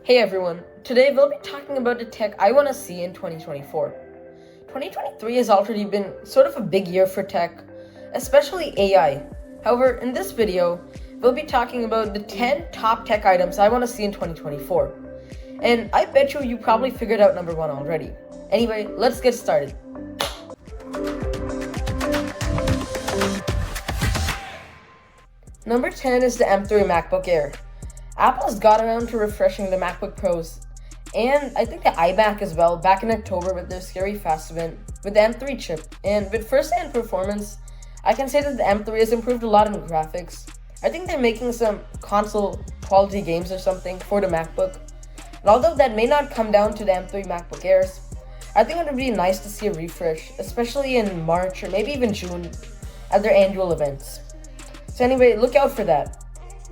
Hey everyone, today we'll be talking about the tech I want to see in 2024. 2023 has already been sort of a big year for tech, especially AI. However, in this video, we'll be talking about the 10 top tech items I want to see in 2024. And I bet you probably figured out number 1 already. Anyway, let's get started. Number 10 is the M3 MacBook Air. Apple has got around to refreshing the MacBook Pros, and I think the iMac as well, back in October with their scary fast event with the M3 chip. And with first-hand performance, I can say that the M3 has improved a lot in graphics. I think they're making some console quality games or something for the MacBook. And although that may not come down to the M3 MacBook Airs, I think it would be nice to see a refresh, especially in March or maybe even June at their annual events. So anyway, look out for that.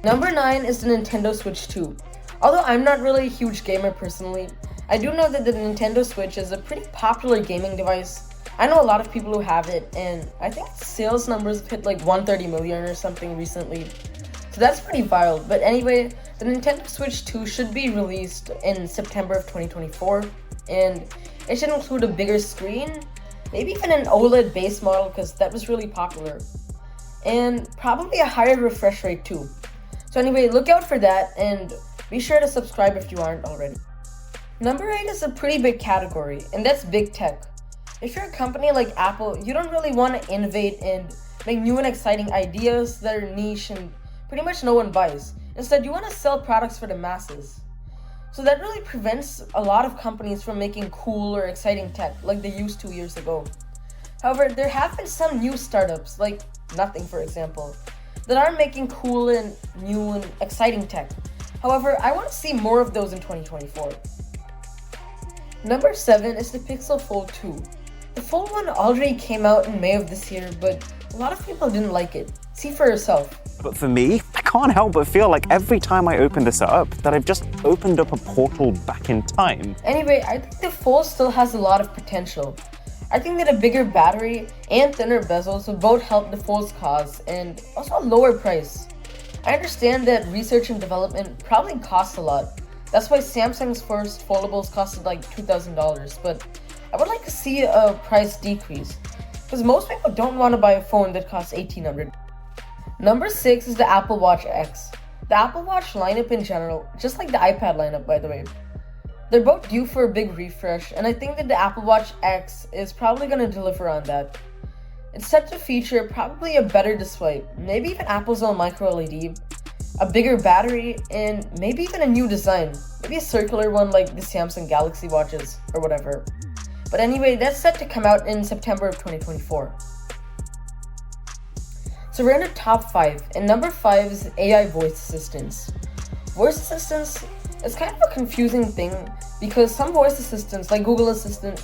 Number 9 is the Nintendo Switch 2. Although I'm not really a huge gamer personally, I do know that the Nintendo Switch is a pretty popular gaming device. I know a lot of people who have it, and I think sales numbers have hit like 130 million or something recently. So that's pretty wild. But anyway, the Nintendo Switch 2 should be released in September of 2024, and it should include a bigger screen, maybe even an OLED base model because that was really popular, and probably a higher refresh rate too. So anyway, look out for that and be sure to subscribe if you aren't already. Number 8 is a pretty big category, and that's big tech. If you're a company like Apple, you don't really want to innovate and make new and exciting ideas that are niche and pretty much no one buys. Instead, you want to sell products for the masses. So that really prevents a lot of companies from making cool or exciting tech like they used 2 years ago. However, there have been some new startups, like Nothing for example, that are making cool and new and exciting tech. However, I want to see more of those in 2024. Number 7 is the Pixel Fold 2. The Fold 1 already came out in May of this year, but a lot of people didn't like it. See for yourself. But for me, I can't help but feel like every time I open this up, that I've just opened up a portal back in time. Anyway, I think the Fold still has a lot of potential. I think that a bigger battery and thinner bezels would both help the Fold's cause, and also a lower price. I understand that research and development probably costs a lot. That's why Samsung's first foldables costed like $2,000, but I would like to see a price decrease, because most people don't want to buy a phone that costs $1,800. Number 6 is the Apple Watch X. The Apple Watch lineup in general, just like the iPad lineup by the way, they're both due for a big refresh, and I think that the Apple Watch X is probably going to deliver on that. It's set to feature probably a better display, maybe even Apple's own micro LED, a bigger battery, and maybe even a new design, maybe a circular one like the Samsung Galaxy Watches or whatever. But anyway, that's set to come out in September of 2024. So we're in the top 5, and number 5 is AI voice assistants. Voice assistants is kind of a confusing thing because some voice assistants like Google Assistant,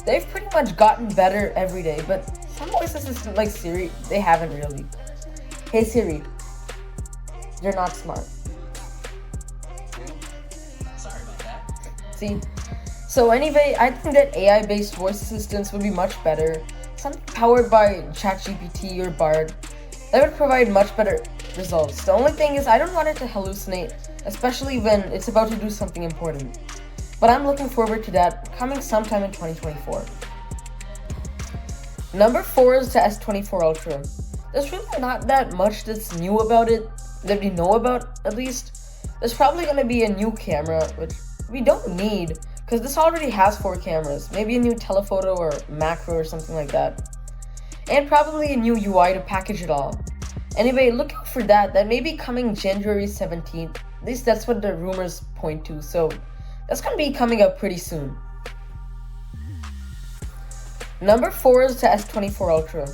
they've pretty much gotten better every day, but some voice assistants like Siri, they haven't really. Hey Siri, you're not smart. Sorry about that. See? So anyway, I think that AI-based voice assistants would be much better. Something powered by ChatGPT or Bard that would provide much better results. The only thing is I don't want it to hallucinate, especially when it's about to do something important. But I'm looking forward to that coming sometime in 2024. Number 4 is the S24 Ultra. There's really not that much that's new about it, that we know about at least. There's probably going to be a new camera, which we don't need, because this already has 4 cameras. Maybe a new telephoto or macro or something like that. And probably a new UI to package it all. Anyway, look out for that. That may be coming January 17th. At least that's what the rumors point to. So that's going to be coming up pretty soon. Number 4 is the S24 Ultra.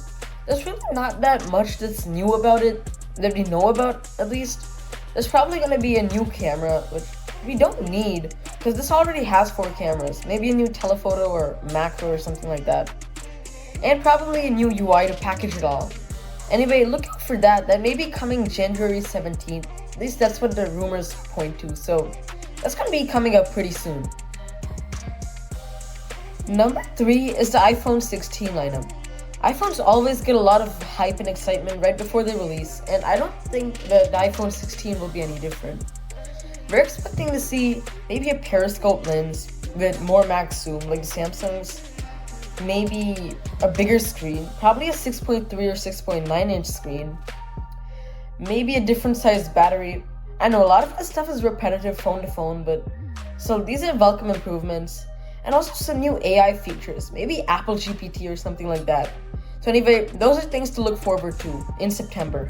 There's really not that much that's new about it, that we know about at least. There's probably going to be a new camera, which we don't need, because this already has 4 cameras. Maybe a new telephoto or macro or something like that. And probably a new UI to package it all. Anyway, look out for that. That may be coming January 17th. At least that's what the rumors point to. So that's going to be coming up pretty soon. Number 3 is the iPhone 16 lineup. iPhones always get a lot of hype and excitement right before they release, and I don't think the iPhone 16 will be any different. we're expecting to see maybe a periscope lens with more max zoom like Samsung's, maybe a bigger screen, probably a 6.3 or 6.9 inch screen, maybe a different size battery. I know a lot of this stuff is repetitive phone to phone, but so these are welcome improvements, and also some new AI features, maybe Apple GPT or something like that. So anyway, those are things to look forward to in September.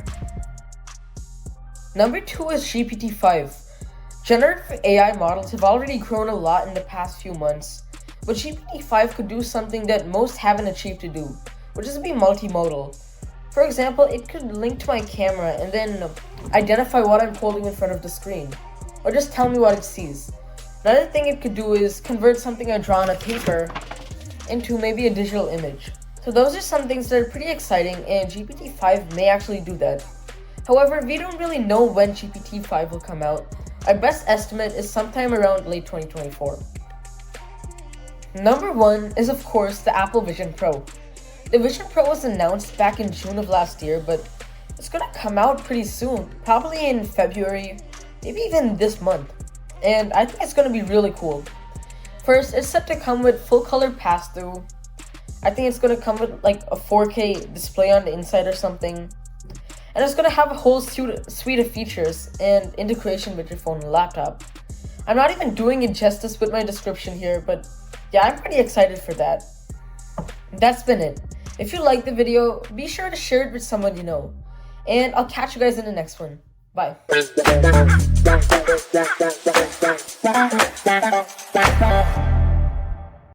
Number 2 is GPT-5. Generative AI models have already grown a lot in the past few months, but GPT-5 could do something that most haven't achieved to do, which is be multimodal. For example, it could link to my camera and then identify what I'm holding in front of the screen, or just tell me what it sees. Another thing it could do is convert something I draw on a paper into maybe a digital image. So those are some things that are pretty exciting, and GPT-5 may actually do that. However, we don't really know when GPT-5 will come out. Our best estimate is sometime around late 2024. Number 1 is of course the Apple Vision Pro. The Vision Pro was announced back in June of last year, but it's gonna come out pretty soon, probably in February, maybe even this month. And I think it's gonna be really cool. First, it's set to come with full color pass-through. I think it's gonna come with like a 4K display on the inside or something. And it's gonna have a whole suite of features and integration with your phone and laptop. I'm not even doing it justice with my description here, but yeah, I'm pretty excited for that. That's been it. If you liked the video, be sure to share it with someone you know. And I'll catch you guys in the next one. Bye.